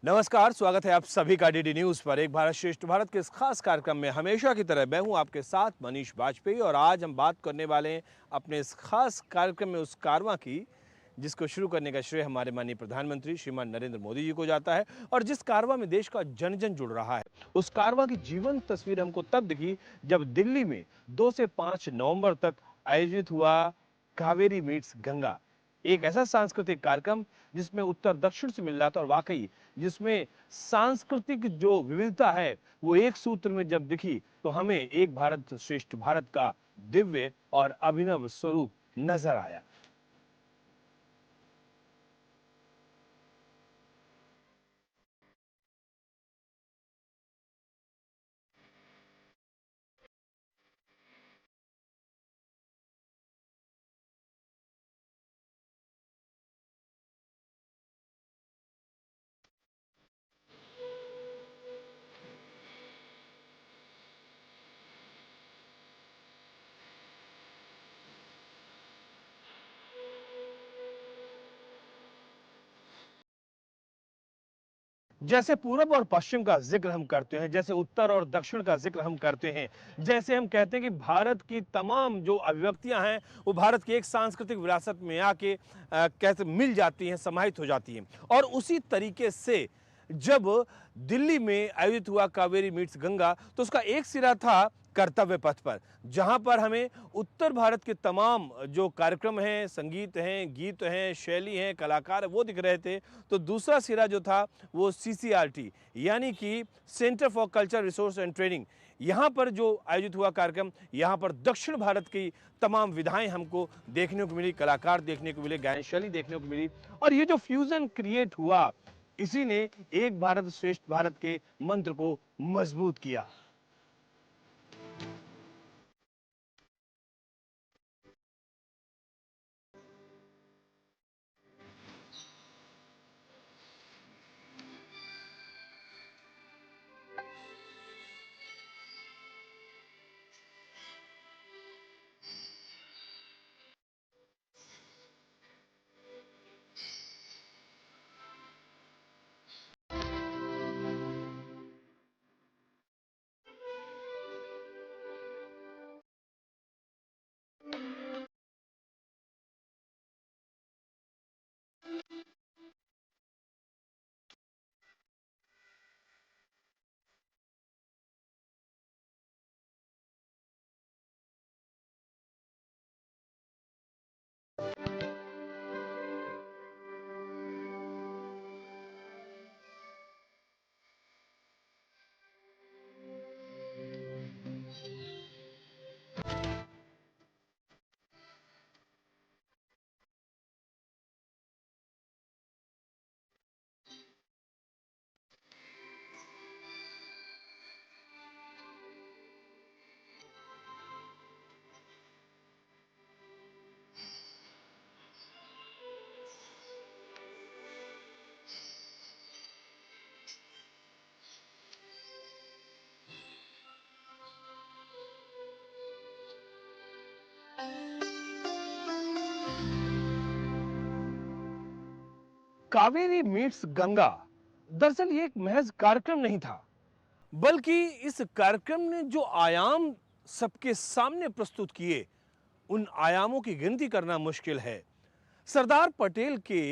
नमस्कार, स्वागत है आप सभी का डीडी न्यूज पर। एक भारत श्रेष्ठ भारत के इस खास कार्यक्रम में हमेशा की तरह मैं हूं आपके साथ मनीष वाजपेयी और आज हम बात करने वाले हैं अपने इस खास कार्यक्रम में उस कारवां की जिसको शुरू करने का श्रेय हमारे माननीय प्रधानमंत्री श्रीमान नरेंद्र मोदी जी को जाता है और जिस कारवां में देश का जन जन जुड़ रहा है। उस कारवां की जीवंत तस्वीर हमको तब दिखी जब दिल्ली में 2 से 5 नवंबर तक आयोजित हुआ कावेरी मीट्स गंगा, एक ऐसा सांस्कृतिक कार्यक्रम जिसमें उत्तर दक्षिण से मिल रहा था और वाकई जिसमें सांस्कृतिक जो विविधता है वो एक सूत्र में जब दिखी तो हमें एक भारत श्रेष्ठ भारत का दिव्य और अभिनव स्वरूप नजर आया। जैसे पूरब और पश्चिम का जिक्र हम करते हैं, जैसे उत्तर और दक्षिण का जिक्र हम करते हैं, जैसे हम कहते हैं कि भारत की तमाम जो अभिव्यक्तियां हैं वो भारत की एक सांस्कृतिक विरासत में आके कैसे मिल जाती हैं, समाहित हो जाती हैं। और उसी तरीके से जब दिल्ली में आयोजित हुआ कावेरी मीट्स गंगा तो उसका एक सिरा था कर्तव्य पथ पर, जहां पर हमें उत्तर भारत के तमाम जो कार्यक्रम हैं, संगीत हैं, गीत हैं, शैली हैं, कलाकार हैं, वो दिख रहे थे। तो दूसरा सिरा जो था वो सीसीआरटी यानी कि centre for culture resource and training, यहाँ पर जो आयोजित हुआ कार्यक्रम, यहाँ पर दक्षिण भारत की तमाम विधाएं हमको देखने को मिली, कलाकार देखने को मिले, गायन शैली देखने को मिली और ये जो फ्यूजन क्रिएट हुआ इसी ने एक भारत श्रेष्ठ भारत के मंत्र को मजबूत किया। कावेरी मीट्स गंगा दरअसल ये एक महज कार्यक्रम नहीं था, बल्कि इस कार्यक्रम ने जो आयाम सबके सामने प्रस्तुत किए उन आयामों की गिनती करना मुश्किल है। सरदार पटेल के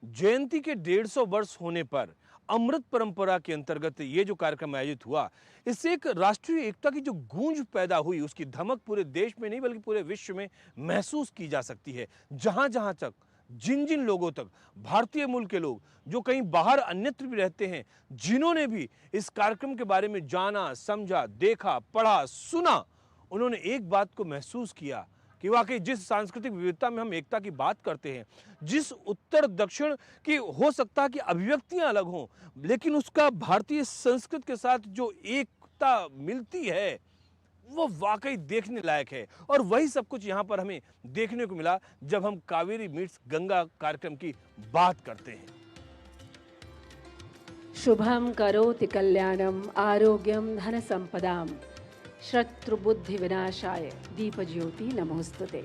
जयंती के 150 वर्ष होने पर अमृत परंपरा के अंतर्गत ये जो कार्यक्रम आयोजित हुआ, इससे एक राष्ट्रीय एकता की जो गूंज पैदा हुई, उसकी धमक पूरे देश में नहीं बल्कि पूरे विश्व में महसूस की जा सकती है। जहां जहां तक जिन जिन लोगों तक, भारतीय मूल के लोग जो कहीं बाहर अन्यत्र भी रहते हैं, जिन्होंने भी इस कार्यक्रम के बारे में जाना, समझा, देखा, पढ़ा, सुना, उन्होंने एक बात को महसूस किया कि वाकई जिस सांस्कृतिक विविधता में हम एकता की बात करते हैं, जिस उत्तर दक्षिण की हो सकता है कि अभिव्यक्तियां अलग हों, लेकिन उसका भारतीय संस्कृति के साथ जो एकता मिलती है वो वाकई देखने लायक है। और वही सब कुछ यहाँ पर हमें देखने को मिला जब हम कावेरी मीट्स गंगा कार्यक्रम की बात करते हैं। शुभम करोति कल्याणम आरोग्यम धन संपदाम शत्रुबुद्धि विनाशाय दीप ज्योति नमोस्तुते।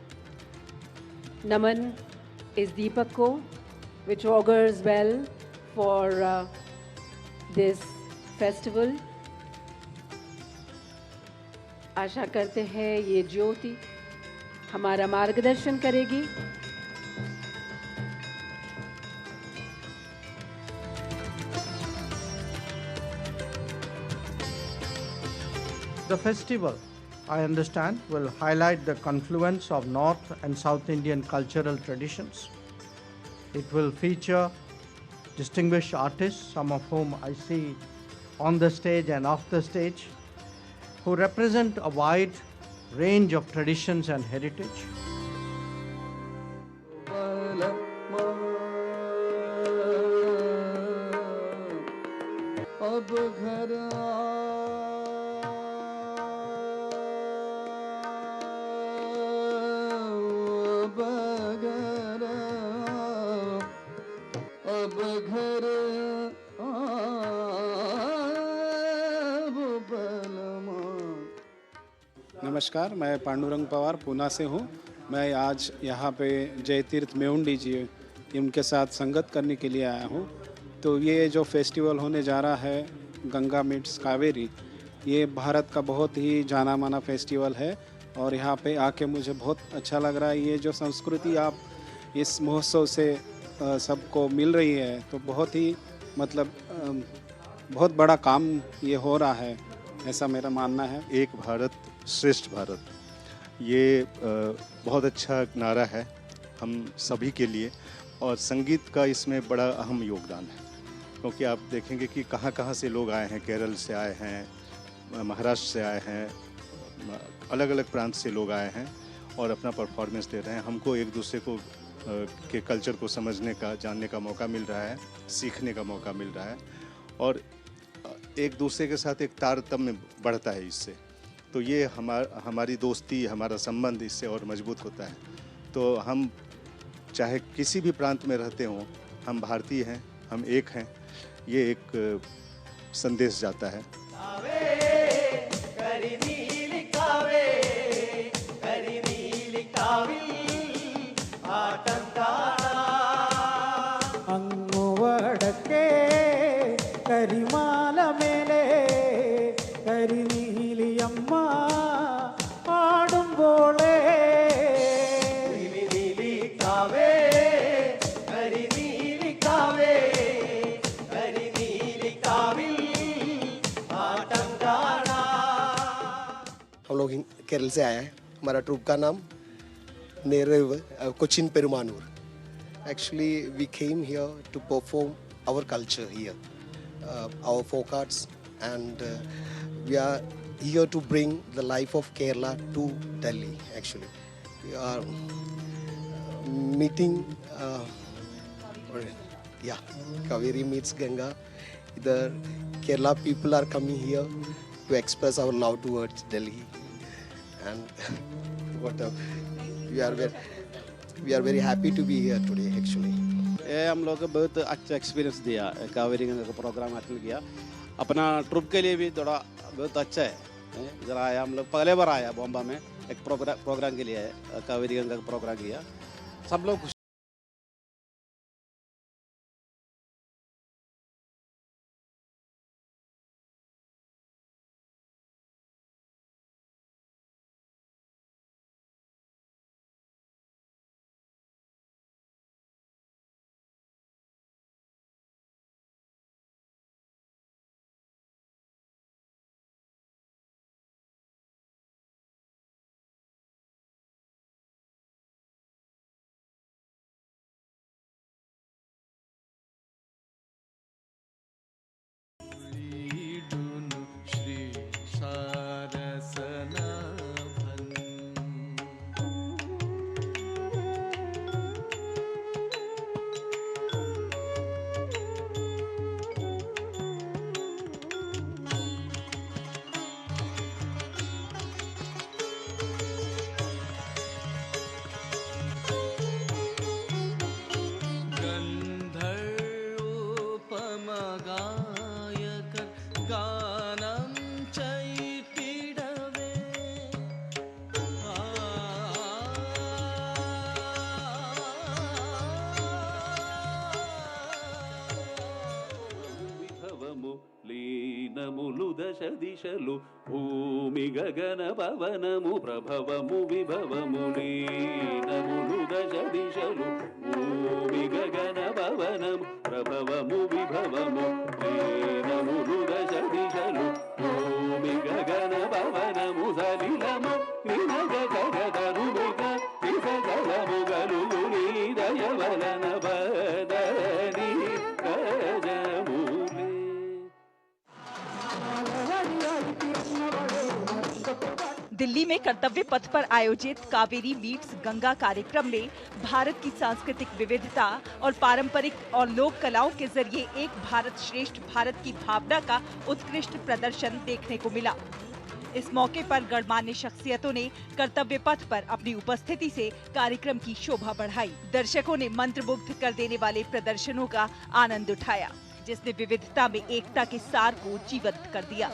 नमन इस दीपक को which augurs well for this festival. आशा करते हैं ये ज्योति हमारा मार्गदर्शन करेगी। The festival, I understand, will highlight the confluence of North and South Indian cultural traditions. It will feature distinguished artists, some of whom I see on the stage and off the stage, who represent a wide range of traditions and heritage. अब घर अब घर नमस्कार, मैं पांडुरंग पवार पूना से हूँ। मैं आज यहाँ पे जयतीर्थ मेवुंडी जी इनके साथ संगत करने के लिए आया हूँ। तो ये जो फेस्टिवल होने जा रहा है गंगा मीट्स कावेरी, ये भारत का बहुत ही जाना माना फेस्टिवल है और यहाँ पे आके मुझे बहुत अच्छा लग रहा है। ये जो संस्कृति आप इस महोत्सव से सबको मिल रही है तो बहुत ही मतलब बहुत बड़ा काम ये हो रहा है, ऐसा मेरा मानना है। एक भारत श्रेष्ठ भारत, ये बहुत अच्छा नारा है हम सभी के लिए और संगीत का इसमें बड़ा अहम योगदान है, क्योंकि आप देखेंगे कि कहाँ कहाँ से लोग आए हैं। केरल से आए हैं, महाराष्ट्र से आए हैं, अलग अलग प्रांत से लोग आए हैं और अपना परफॉर्मेंस दे रहे हैं। हमको एक दूसरे को के कल्चर को समझने का, जानने का मौका मिल रहा है, सीखने का मौका मिल रहा है और एक दूसरे के साथ एक तारतम्य बढ़ता है इससे। तो ये हमारी दोस्ती, हमारा संबंध इससे और मजबूत होता है। तो हम चाहे किसी भी प्रांत में रहते हों, हम भारतीय हैं, हम एक हैं, ये एक संदेश जाता है। കരിമാല മേലെ കരിനീലിയമ്മ പാടുമ്പോളേ हम लोग केरल से आया है। हमारा ट्रूप का नाम नेरव Cochin पेरुमानूर। Actually, we came here to perform our culture here, our folk arts, and we are here to bring the life of Kerala to Delhi. Actually, we are meeting, Kaveri meets Ganga. The Kerala people are coming here to express our love towards Delhi, and we are very happy to be here today. Actually, हम लोग बहुत अच्छा experience दिया, कावेरी गंगा का programme attend किया। अपना trip के लिए भी थोड़ा बहुत अच्छा है। इधर आया, हम लोग पहले बार आया बॉम्बे में एक प्रोग्राम के लिए, कावेरी गंगा का प्रोग्राम किया। सब लोग దశ దిశలు భూమి గగన పవనము ప్రభవము విభవము లీనములు దశ దిశలు భూమి గగన పవనము ప్రభవము విభవము లీనములు దశ దిశలు భూమి గగన పవనము సలిలము నినగ గగదరుమిగ నిసగలము గలుగు నీ దయవలన బదని గజములే. दिल्ली में कर्तव्य पथ पर आयोजित कावेरी मीट्स गंगा कार्यक्रम में भारत की सांस्कृतिक विविधता और पारंपरिक और लोक कलाओं के जरिए एक भारत श्रेष्ठ भारत की भावना का उत्कृष्ट प्रदर्शन देखने को मिला। इस मौके पर गणमान्य शख्सियतों ने कर्तव्य पथ पर अपनी उपस्थिति से कार्यक्रम की शोभा बढ़ाई। दर्शकों ने मंत्रमुग्ध कर देने वाले प्रदर्शनों का आनंद उठाया, जिसने विविधता में एकता के सार को जीवंत कर दिया।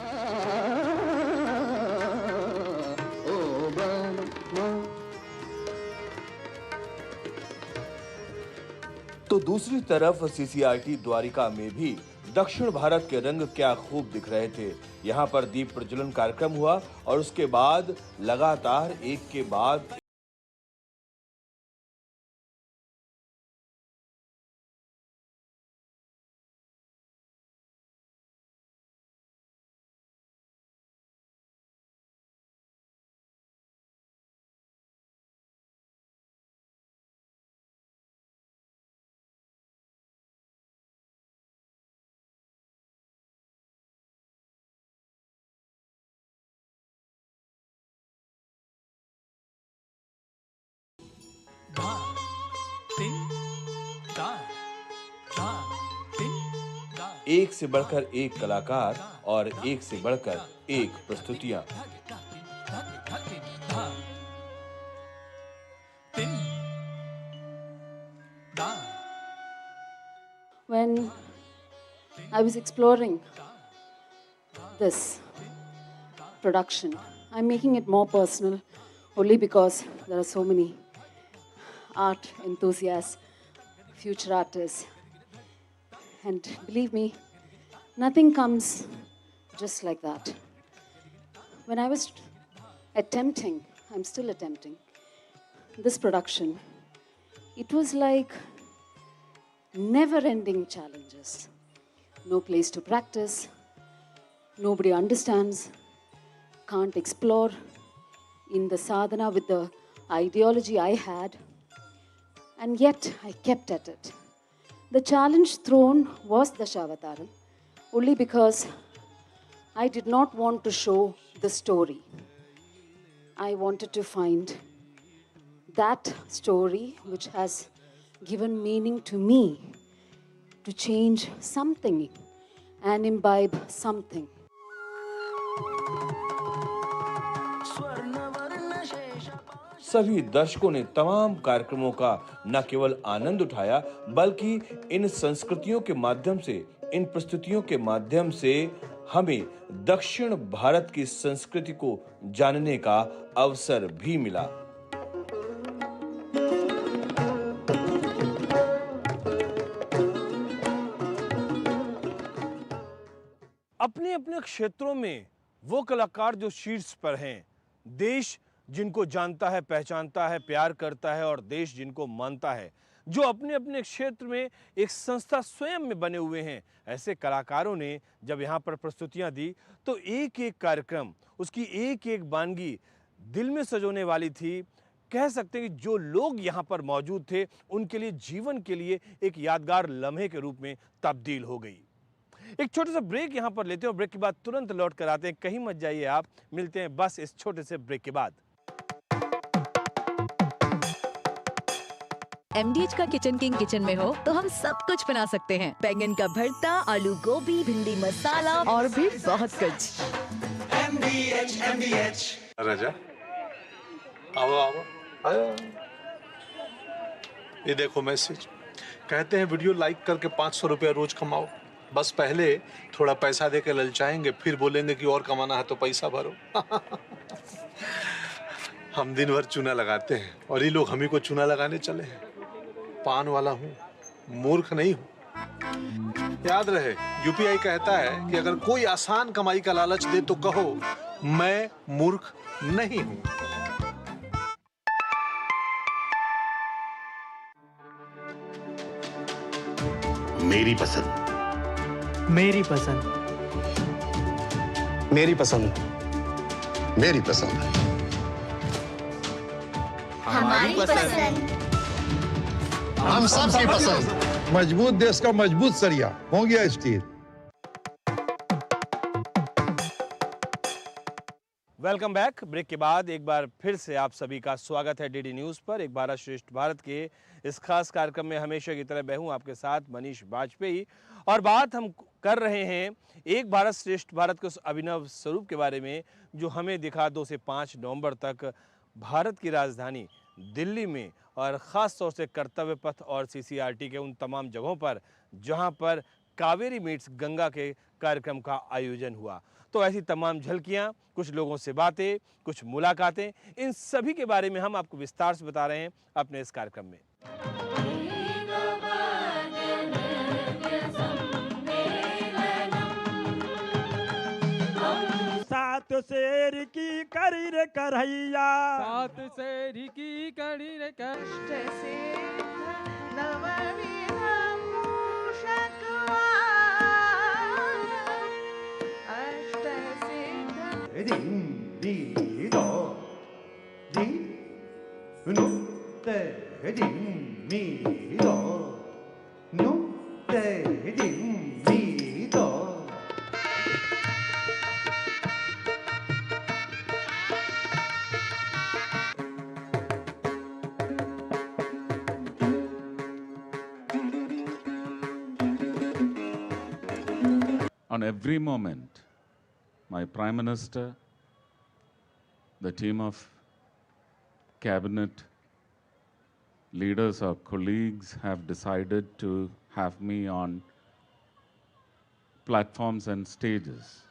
तो दूसरी तरफ सीसीआरटी द्वारिका में भी दक्षिण भारत के रंग क्या खूब दिख रहे थे। यहाँ पर दीप प्रज्वलन कार्यक्रम हुआ और उसके बाद लगातार एक के बाद एक से बढ़कर एक कलाकार और एक से बढ़कर एक प्रस्तुतियां। When I was exploring this production, I'm making it more personal only because there are so many art enthusiasts, future artists, and believe me, nothing comes just like that. When I was attempting, I'm still attempting, this production, it was like never-ending challenges. No place to practice, nobody understands, can't explore in the sadhana with the ideology I had, and yet I kept at it. The challenge thrown was Dashavatar, only because I did not want to show the story. I wanted to find that story which has given meaning to me, to change something and imbibe something. सभी दर्शकों ने तमाम कार्यक्रमों का न केवल आनंद उठाया, बल्कि इन संस्कृतियों के माध्यम से, इन प्रस्तुतियों के माध्यम से हमें दक्षिण भारत की संस्कृति को जानने का अवसर भी मिला। अपने अपने क्षेत्रों में वो कलाकार जो शीर्ष पर हैं, देश जिनको जानता है, पहचानता है, प्यार करता है, और देश जिनको मानता है, जो अपने अपने क्षेत्र में एक संस्था स्वयं में बने हुए हैं, ऐसे कलाकारों ने जब यहाँ पर प्रस्तुतियाँ दी तो एक एक कार्यक्रम, उसकी एक एक वानगी दिल में सजोने वाली थी। कह सकते हैं कि जो लोग यहाँ पर मौजूद थे उनके लिए जीवन के लिए एक यादगार लम्हे के रूप में तब्दील हो गई। एक छोटा सा ब्रेक यहाँ पर लेते हैं और ब्रेक के बाद तुरंत लौट कर आते हैं। कहीं मत जाइए आप, मिलते हैं बस इस छोटे से ब्रेक के बाद। MDH का किचन किंग किचन में हो तो हम सब कुछ बना सकते हैं। बैंगन का भरता, आलू गोभी, भिंडी मसाला और भी बहुत कुछ। MDH राजा, आओ। ये देखो मैसेज, कहते हैं वीडियो लाइक करके 500 रुपया रोज कमाओ। बस पहले थोड़ा पैसा देकर ललचाएंगे, फिर बोलेंगे कि और कमाना है तो पैसा भरो। हम दिन भर चूना लगाते हैं और ये लोग हम ही को चूना लगाने चले हैं। पान वाला हूँ, मूर्ख नहीं हूँ। याद रहे, यूपीआई कहता है कि अगर कोई आसान कमाई का लालच दे तो कहो मैं मूर्ख नहीं हूं। मेरी पसंद, मेरी पसंद, मेरी पसंद, मेरी पसंद, हमारी पसंद, हम सबकी पसंद। मजबूत देश का मजबूत सरिया हो गया स्टील। Welcome back. ब्रेक के बाद एक बार फिर से आप सभी का स्वागत है डीडी न्यूज़ पर। एक भारत श्रेष्ठ भारत के इस खास कार्यक्रम में हमेशा की तरह मैं हूं आपके साथ मनीष वाजपेयी, और बात हम कर रहे हैं एक भारत श्रेष्ठ भारत के उस अभिनव स्वरूप के बारे में जो हमें दिखा 2 से 5 नवंबर तक भारत की राजधानी दिल्ली में, और ख़ास तौर से कर्तव्य पथ और सीसीआरटी के उन तमाम जगहों पर जहां पर कावेरी मीट्स गंगा के कार्यक्रम का आयोजन हुआ। तो ऐसी तमाम झलकियां, कुछ लोगों से बातें, कुछ मुलाकातें, इन सभी के बारे में हम आपको विस्तार से बता रहे हैं अपने इस कार्यक्रम में। सात शेर की करी रे करैया, सात शेर की करी रे कर On every moment, my Prime Minister, the team of cabinet leaders or colleagues have decided to have me on platforms and stages.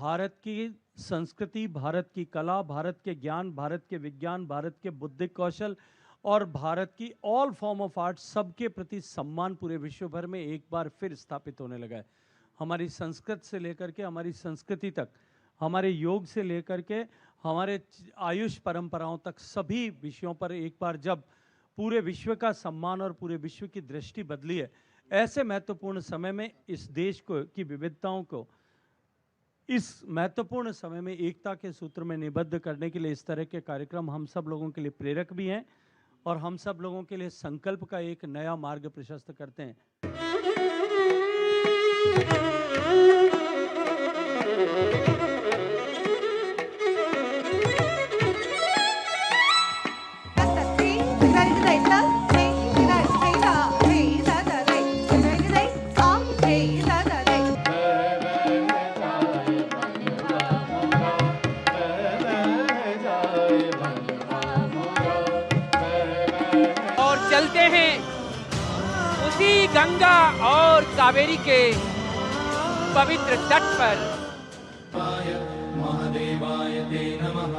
Bharat की संस्कृति, भारत की कला, भारत के ज्ञान, भारत के विज्ञान, भारत के बुद्धिक कौशल और भारत की ऑल फॉर्म ऑफ आर्ट, सबके प्रति सम्मान पूरे विश्व भर में एक बार फिर स्थापित होने लगा है। हमारी संस्कृत से लेकर के हमारी संस्कृति तक, हमारे योग से लेकर के हमारे आयुष परंपराओं तक, सभी विषयों पर एक बार जब पूरे विश्व का सम्मान और पूरे विश्व की दृष्टि बदली है, ऐसे महत्वपूर्ण समय में इस देश को की विविधताओं को इस महत्वपूर्ण समय में एकता के सूत्र में निबद्ध करने के लिए इस तरह के कार्यक्रम हम सब लोगों के लिए प्रेरक भी हैं और हम सब लोगों के लिए संकल्प का एक नया मार्ग प्रशस्त करते हैं। चलते हैं उसी गंगा और कावेरी के पवित्र तट पर। महादेवाय ते नमः,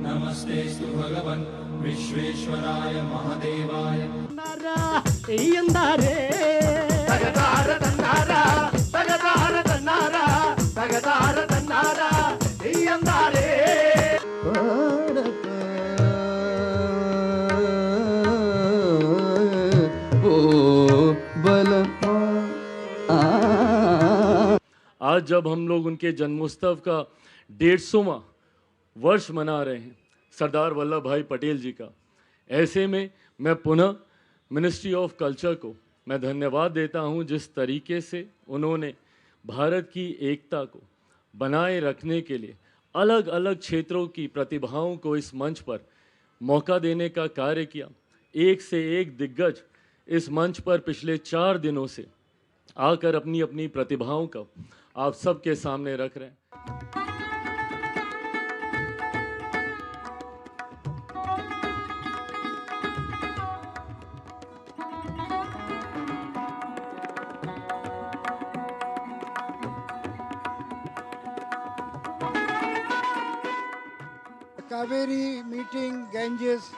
नमस्तेस्तु भगवन् विश्वेश्वराय महादेवाय। आज जब हम लोग उनके जन्मोत्सव का 150वां वर्ष मना रहे हैं, सरदार वल्लभ भाई पटेल जी का, ऐसे में मैं पुनः मिनिस्ट्री ऑफ कल्चर को मैं धन्यवाद देता हूं, जिस तरीके से उन्होंने भारत की एकता को बनाए रखने के लिए अलग अलग क्षेत्रों की प्रतिभाओं को इस मंच पर मौका देने का कार्य किया। एक से एक दिग्गज इस मंच पर पिछले 4 दिनों से आकर अपनी अपनी प्रतिभाओं को आप सबके सामने रख रहे हैं। कावेरी मीटिंग गैंजेस,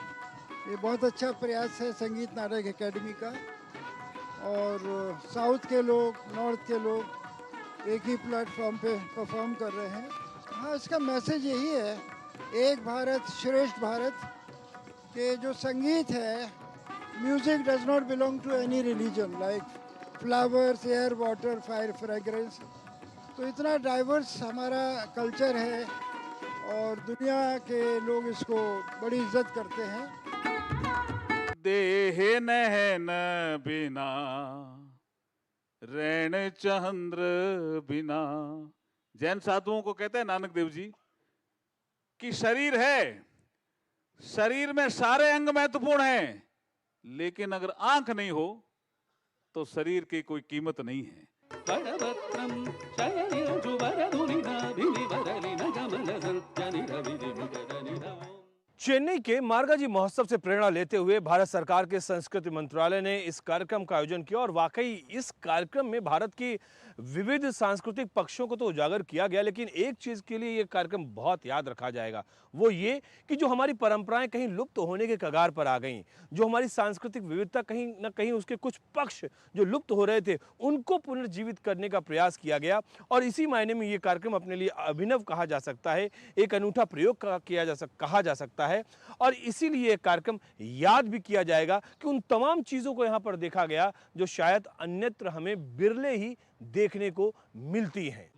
ये बहुत अच्छा प्रयास है संगीत नाटक एकेडमी का, और साउथ के लोग, नॉर्थ के लोग एक ही प्लेटफॉर्म पे परफॉर्म कर रहे हैं। हाँ, इसका मैसेज यही है, एक भारत श्रेष्ठ भारत के जो संगीत है, music does not belong to any religion, like flowers, air, water, fire, fragrance. तो इतना डाइवर्स हमारा कल्चर है और दुनिया के लोग इसको बड़ी इज्जत करते हैं। देह नहन बिना रैण चंद्र बिना। जैन साधुओं को कहते हैं नानक देव जी कि शरीर है, शरीर में सारे अंग महत्वपूर्ण हैं, लेकिन अगर आंख नहीं हो तो शरीर की कोई कीमत नहीं है। चेन्नई के मार्गाजी महोत्सव से प्रेरणा लेते हुए भारत सरकार के संस्कृति मंत्रालय ने इस कार्यक्रम का आयोजन किया और वाकई इस कार्यक्रम में भारत की विविध सांस्कृतिक पक्षों को तो उजागर किया गया, लेकिन एक चीज के लिए यह कार्यक्रम बहुत याद रखा जाएगा, वो ये कि जो हमारी परंपराएं कहीं लुप्त होने के कगार पर आ गईं, जो हमारी सांस्कृतिक विविधता कहीं न कहीं उसके कुछ पक्ष जो लुप्त हो रहे थे उनको पुनर्जीवित करने का प्रयास किया गया। और इसी मायने में ये कार्यक्रम अपने लिए अभिनव कहा जा सकता है, एक अनूठा प्रयोग कहा जा सकता है। और इसीलिए ये कार्यक्रम याद भी किया जाएगा कि उन तमाम चीजों को यहाँ पर देखा गया जो शायद अन्यत्र हमें बिरले ही देखने को मिलती हैं।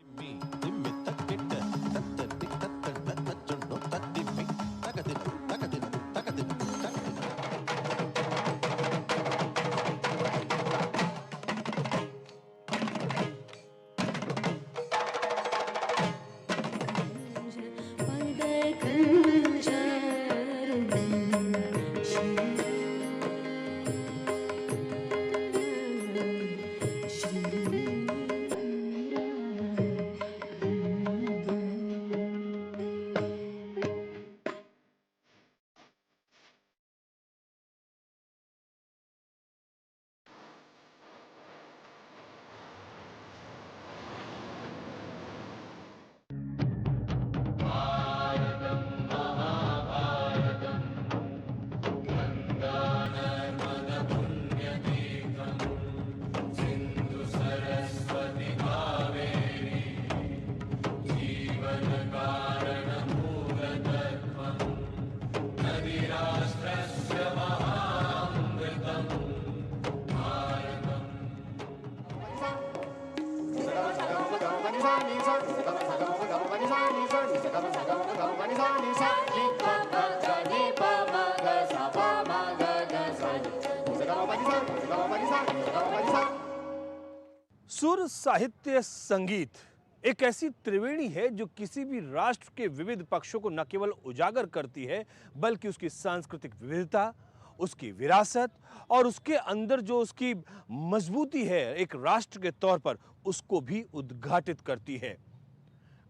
सुर, साहित्य, संगीत एक ऐसी त्रिवेणी है जो किसी भी राष्ट्र के विविध पक्षों को न केवल उजागर करती है बल्कि उसकी सांस्कृतिक विविधता, उसकी विरासत और उसके अंदर जो उसकी मजबूती है एक राष्ट्र के तौर पर, उसको भी उद्घाटित करती है।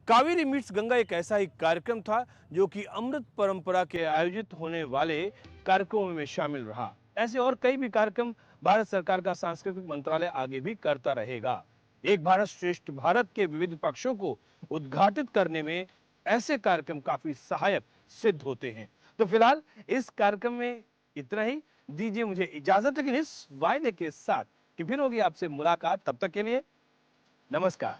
कावेरी मीट्स गंगा एक ऐसा ही कार्यक्रम था जो कि अमृत परंपरा के आयोजित होने वाले कार्यक्रमों में शामिल रहा। ऐसे और कई भी कार्यक्रम भारत सरकार का सांस्कृतिक मंत्रालय आगे भी करता रहेगा। एक भारत श्रेष्ठ भारत के विविध पक्षों को उद्घाटित करने में ऐसे कार्यक्रम काफी सहायक सिद्ध होते हैं। तो फिलहाल इस कार्यक्रम में इतना ही, दीजिए मुझे इजाजत, लेकिन इस वायदे के साथ कि फिर होगी आपसे मुलाकात। तब तक के लिए नमस्कार।